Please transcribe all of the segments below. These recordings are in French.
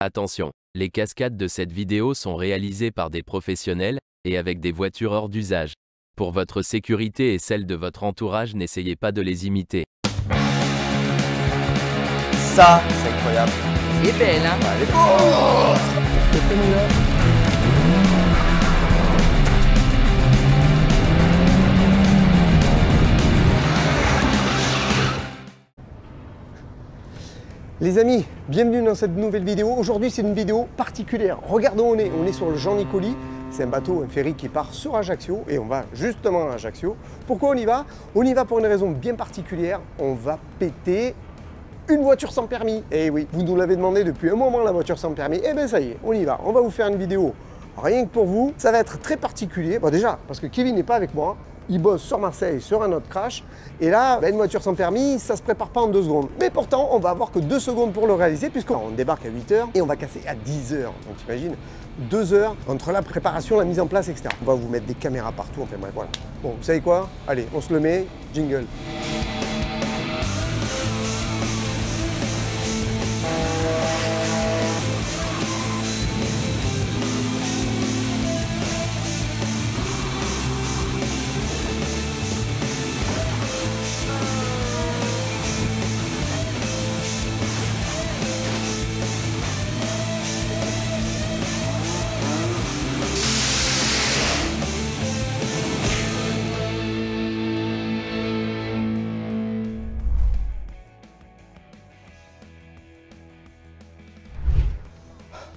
Attention, les cascades de cette vidéo sont réalisées par des professionnels et avec des voitures hors d'usage. Pour votre sécurité et celle de votre entourage, n'essayez pas de les imiter. Ça, c'est incroyable. Elle est belle, hein? Elle est beau. Les amis, bienvenue dans cette nouvelle vidéo. Aujourd'hui, c'est une vidéo particulière. Regardons où on est sur le Jean Nicoli. C'est un bateau, un ferry qui part sur Ajaccio et on va justement à Ajaccio. Pourquoi on y va? On y va pour une raison bien particulière. On va péter une voiture sans permis. Et oui, vous nous l'avez demandé depuis un moment, la voiture sans permis. Et bien ça y est, on y va. On va vous faire une vidéo rien que pour vous. Ça va être très particulier. Bon déjà, parce que Kevin n'est pas avec moi. Il bosse sur Marseille, sur un autre crash. Et là, une voiture sans permis, ça se prépare pas en 2 secondes. Mais pourtant, on va avoir que 2 secondes pour le réaliser, puisqu'on débarque à 8 h et on va casser à 10 h. Donc t'imagines, 2 heures entre la préparation, la mise en place, etc. On va vous mettre des caméras partout, enfin bref, voilà. Bon, vous savez quoi? Allez, on se le met, jingle.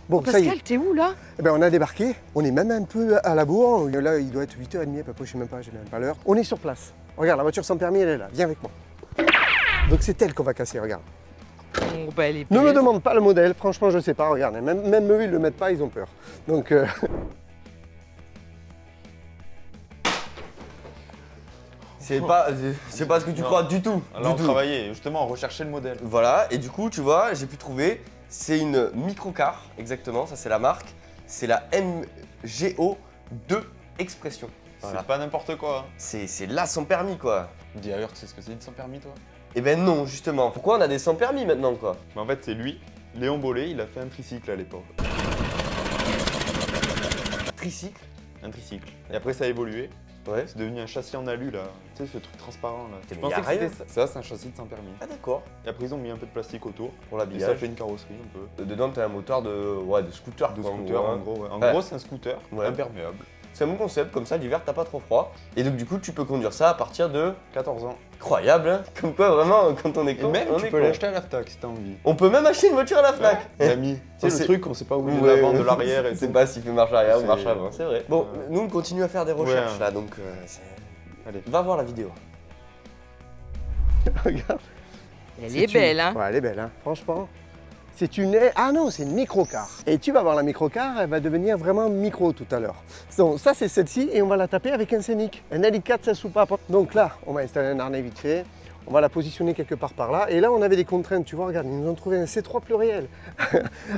Bon, Pascal, t'es où là? Eh ben, on a débarqué, on est même un peu à la bourre. Là, il doit être 8 h 30 à peu près, je sais même pas, j'ai même pas l'heure. On est sur place. Regarde, la voiture sans permis, elle est là, viens avec moi. Donc c'est elle qu'on va casser, regarde. Oh, bah, elle est Ne belle. me demande pas le modèle, franchement, je sais pas, regarde. Même eux, ils le mettent pas, ils ont peur. Donc. C'est pas ce que tu crois du tout. Alors on travaillait justement, on recherchait le modèle. Voilà, et du coup, tu vois, j'ai pu trouver, c'est une microcar, exactement, ça c'est la marque. C'est la MGO2 Expression. Voilà. C'est pas n'importe quoi. C'est là sans permis, quoi. Dis ailleurs, tu sais ce que c'est une sans permis, toi? Eh ben non, justement. Pourquoi on a des sans permis maintenant, quoi? En fait, c'est lui, Léon Bollet, il a fait un tricycle à l'époque. Tricycle? Un tricycle. Et après, ça a évolué. Ouais. C'est devenu un châssis en alu, là. Tu sais, ce truc transparent, là. Mais Je pensais y a que rien. c'était ça. Ça, c'est un châssis de sans permis. Ah d'accord. Et après, ils ont mis un peu de plastique autour. Pour Et l'habillage. ça fait une carrosserie, un peu. Dedans, t'as un moteur de scooter. De quoi, scooter, en en gros, gros. Ouais. En Ouais. gros, c'est un scooter Ouais. imperméable. C'est un bon concept, comme ça, l'hiver, t'as pas trop froid. Et donc, du coup, tu peux conduire ça à partir de... 14 ans. Incroyable, hein. Comme quoi, vraiment, quand on est Et con, même, on tu est peux con. l'acheter à la FNAC si t'as envie. On peut même acheter une voiture à la FNAC. L'ami. C'est C'est- le truc, on sait pas où il est Ouais, l'avant, de l'arrière et c'est tout. pas s'il fait marche arrière ou C'est- marche avant, c'est vrai. Bon, Ouais. nous on continue à faire des recherches Ouais. là, donc Allez. va voir la vidéo. Regarde. Elle est belle, hein? Ouais, elle est belle, hein. Franchement. C'est une... Ah non, c'est une microcar. Et tu vas voir la microcar, elle va devenir vraiment micro tout à l'heure. Donc ça, c'est celle-ci et on va la taper avec un Scénic. Un LI4 16 soupapes. Donc là, on va installer un harnais vite fait. On va la positionner quelque part par là. Et là, on avait des contraintes. Tu vois, regarde, ils nous ont trouvé un C3 pluriel.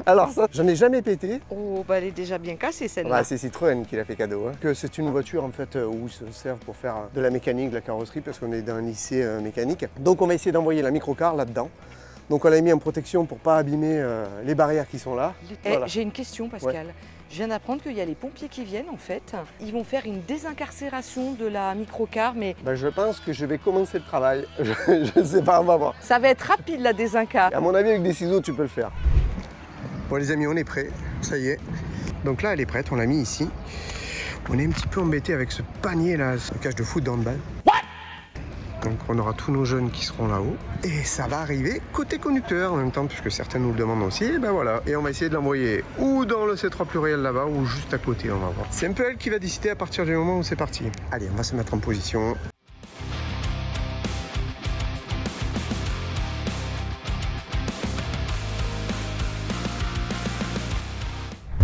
Alors ça, j'en ai jamais pété. Oh, bah elle est déjà bien cassée celle-là. Ouais, c'est Citroën qui l'a fait cadeau. Hein. Que c'est une voiture en fait où ils se servent pour faire de la mécanique, de la carrosserie, parce qu'on est dans un lycée mécanique. Donc on va essayer d'envoyer la microcar là-dedans. Donc on l'a mis en protection pour pas abîmer les barrières qui sont là. Eh, Voilà. j'ai une question, Pascal. Je viens d'apprendre qu'il y a les pompiers qui viennent en fait. Ils vont faire une désincarcération de la microcar, mais Ben, je pense que je vais commencer le travail. Je sais pas, on va voir. ça va être rapide la désincar. À mon avis, avec des ciseaux, tu peux le faire. Bon les amis, on est prêts. Ça y est. Donc là, elle est prête. On l'a mis ici. On est un petit peu embêté avec ce panier là, ce cage de foot d'handball. Donc on aura tous nos jeunes qui seront là-haut. Et ça va arriver côté conducteur en même temps, puisque certains nous le demandent aussi. Et ben voilà. Et on va essayer de l'envoyer ou dans le C3 pluriel là-bas, ou juste à côté, on va voir. C'est un peu elle qui va décider à partir du moment où c'est parti. Allez, on va se mettre en position.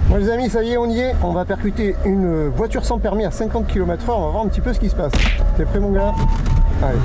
Bon les amis, ça y est, on y est. On va percuter une voiture sans permis à 50 km/h. On va voir un petit peu ce qui se passe. T'es prêt mon gars? Allez.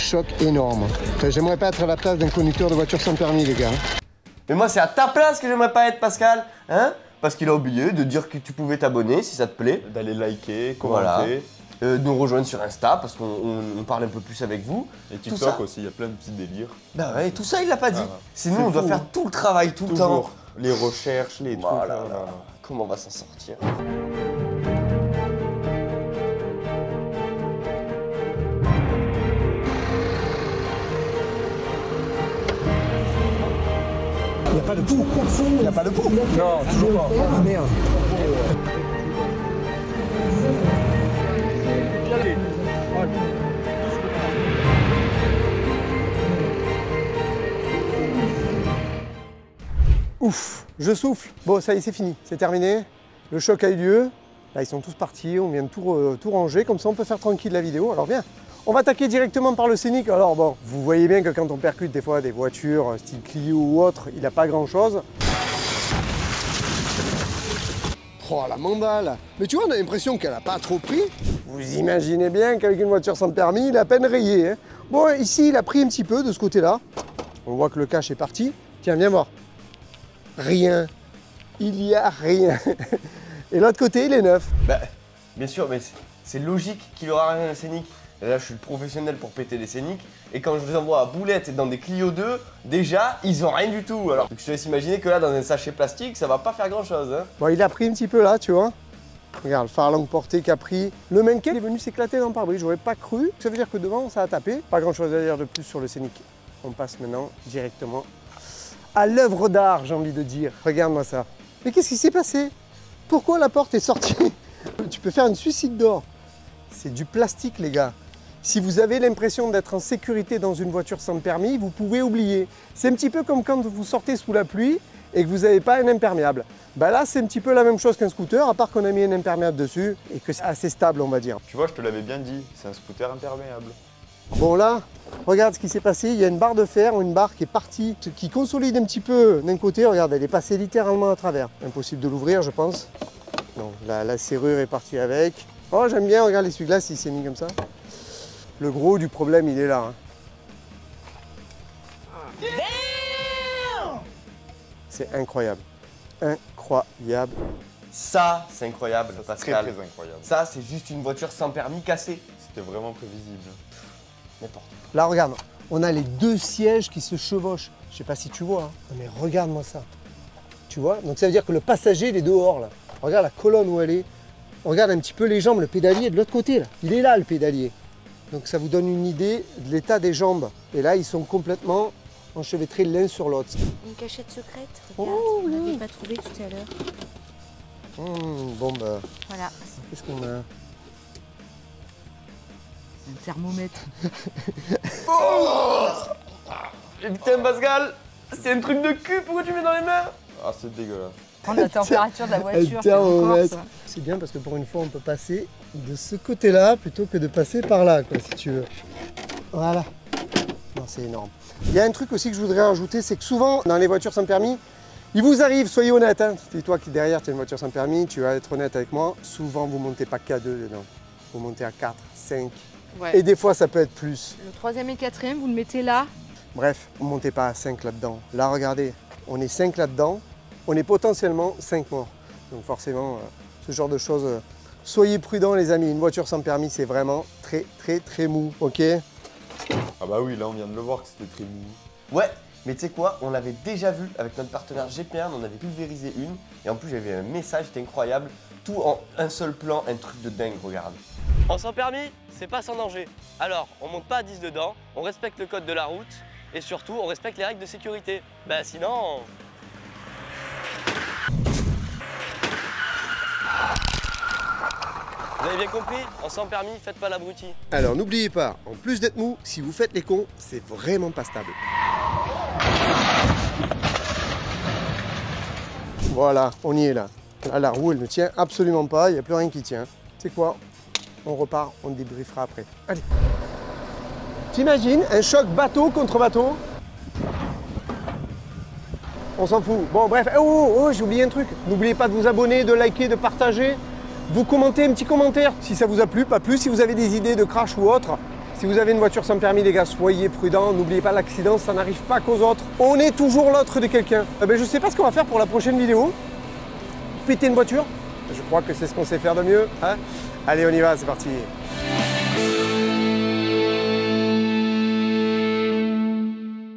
choc énorme. Enfin, j'aimerais pas être à la place d'un conducteur de voiture sans permis, les gars. Mais moi, c'est à ta place que j'aimerais pas être, Pascal. Hein? Parce qu'il a oublié de dire que tu pouvais t'abonner si ça te plaît. D'aller liker, commenter. Voilà. De nous rejoindre sur Insta parce qu'on parle un peu plus avec vous. Et Tout TikTok ça. aussi, il y a plein de petits délires. Bah ouais, tout ça, il l'a pas dit. Ah, C'est nous, c'est on doit fou, faire hein. tout le travail, tout le Toujours. temps. Les recherches, les trucs. Voilà. oh là là. Comment on va s'en sortir? Il n'y a pas de pou. Il n'y a pas de pou. Non, toujours pas. Ah merde. Ouf, je souffle. Bon, ça y est, c'est fini, c'est terminé. Le choc a eu lieu. Là, ils sont tous partis, on vient de tout ranger. Comme ça, on peut faire tranquille la vidéo. Alors, bien. On va attaquer directement par le scénic. Alors, bon, vous voyez bien que quand on percute des fois des voitures, style Clio ou autre, il n'a pas grand-chose. Oh, la mandale. Mais tu vois, on a l'impression qu'elle n'a pas trop pris. Vous imaginez bien qu'avec une voiture sans permis, il a à peine rayé. Hein. Bon, ici, il a pris un petit peu de ce côté-là. On voit que le cache est parti. Tiens, viens voir. Rien. Il n'y a rien. Et l'autre côté, il est neuf. Bah, bien sûr, mais c'est logique qu'il aura rien à scénic. Et là, je suis le professionnel pour péter des scénics. Et quand je les envoie à boulettes et dans des Clio 2, déjà, ils ont rien du tout. Alors, je te laisse imaginer que là, dans un sachet plastique, ça va pas faire grand-chose. Hein. Bon, il a pris un petit peu là, tu vois. Regarde, le phare longue portée qu'a pris. Le mannequin est venu s'éclater dans le pare-brise. J'aurais pas cru. Ça veut dire que devant, ça a tapé. Pas grand-chose à dire de plus sur le scénic. On passe maintenant directement à l'œuvre d'art, j'ai envie de dire. Regarde-moi ça. Mais qu'est-ce qui s'est passé? Pourquoi la porte est sortie? Tu peux faire une suicide d'or. C'est du plastique, les gars. Si vous avez l'impression d'être en sécurité dans une voiture sans permis, vous pouvez oublier. C'est un petit peu comme quand vous sortez sous la pluie et que vous n'avez pas un imperméable. Bah là, c'est un petit peu la même chose qu'un scooter, à part qu'on a mis un imperméable dessus et que c'est assez stable, on va dire. Tu vois, je te l'avais bien dit, c'est un scooter imperméable. Bon là, regarde ce qui s'est passé, il y a une barre de fer ou une barre qui est partie, qui consolide un petit peu d'un côté, regarde, elle est passée littéralement à travers. Impossible de l'ouvrir, je pense. Non, la serrure est partie avec. Oh, j'aime bien, regarde l'essuie-glace, il s'est mis comme ça. Le gros du problème, il est là. Hein. C'est incroyable. Incroyable. Ça, c'est incroyable, Très Pascal. très incroyable. Ça, c'est juste une voiture sans permis cassée. C'était vraiment prévisible. N'importe. Là, regarde, on a les deux sièges qui se chevauchent. Je sais pas si tu vois, hein. Non, mais regarde-moi ça. Tu vois? Donc ça veut dire que le passager, il est dehors, là. Regarde la colonne où elle est. Regarde un petit peu les jambes, le pédalier est de l'autre côté, là. Il est là, le pédalier. Donc ça vous donne une idée de l'état des jambes. Et là, ils sont complètement enchevêtrés l'un sur l'autre. Une cachette secrète, regarde, Oh, on oui. n'avait pas trouvé tout à l'heure. Bon, bah, Voilà. qu'est-ce qu'on a? Un thermomètre. Et putain, Pascal, c'est un truc de cul, pourquoi tu mets dans les mains? Ah, c'est dégueulasse. Prendre la température de la voiture. Un c'est encore thermomètre. ça. C'est bien parce que pour une fois, on peut passer de ce côté-là plutôt que de passer par là, quoi, si tu veux. Voilà. Non, c'est énorme. Il y a un truc aussi que je voudrais rajouter, c'est que souvent, dans les voitures sans permis, il vous arrive, soyez honnête, hein, c'est toi qui derrière, tu as une voiture sans permis, tu vas être honnête avec moi, souvent vous montez pas qu'à 2 dedans, vous montez à 4, 5, Ouais. et des fois ça peut être plus. Le troisième et quatrième, vous le mettez là. Bref, vous montez pas à 5 là-dedans. Là, regardez, on est 5 là-dedans, on est potentiellement 5 morts. Donc forcément, ce genre de choses, soyez prudents les amis, une voiture sans permis, c'est vraiment très très très mou, ok? Ah bah oui, là on vient de le voir que c'était très mou. Ouais, mais tu sais quoi, on l'avait déjà vu avec notre partenaire GP1, on avait pulvérisé une. Et en plus, j'avais un message, c'était incroyable. Tout en un seul plan, un truc de dingue, regarde. En sans permis, c'est pas sans danger. Alors, on monte pas à 10 dedans, on respecte le code de la route et surtout, on respecte les règles de sécurité. Bah sinon... Vous avez bien compris, en sans permis, faites pas l'abruti. Alors n'oubliez pas, en plus d'être mou, si vous faites les cons, c'est vraiment pas stable. Voilà, on y est là. Là, la roue, elle ne tient absolument pas, il n'y a plus rien qui tient. Tu sais quoi? On repart, on débriefera après. Allez. T'imagines un choc bateau contre bateau? On s'en fout. Bon, bref. Oh, j'ai oublié un truc. N'oubliez pas de vous abonner, de liker, de partager. Vous commentez un petit commentaire si ça vous a plu, pas plus. Si vous avez des idées de crash ou autre, Si vous avez une voiture sans permis, les gars, soyez prudents. N'oubliez pas, l'accident, ça n'arrive pas qu'aux autres. On est toujours l'autre de quelqu'un. Je sais pas ce qu'on va faire pour la prochaine vidéo. Péter une voiture. Je crois que c'est ce qu'on sait faire de mieux. Hein. Allez, on y va, c'est parti.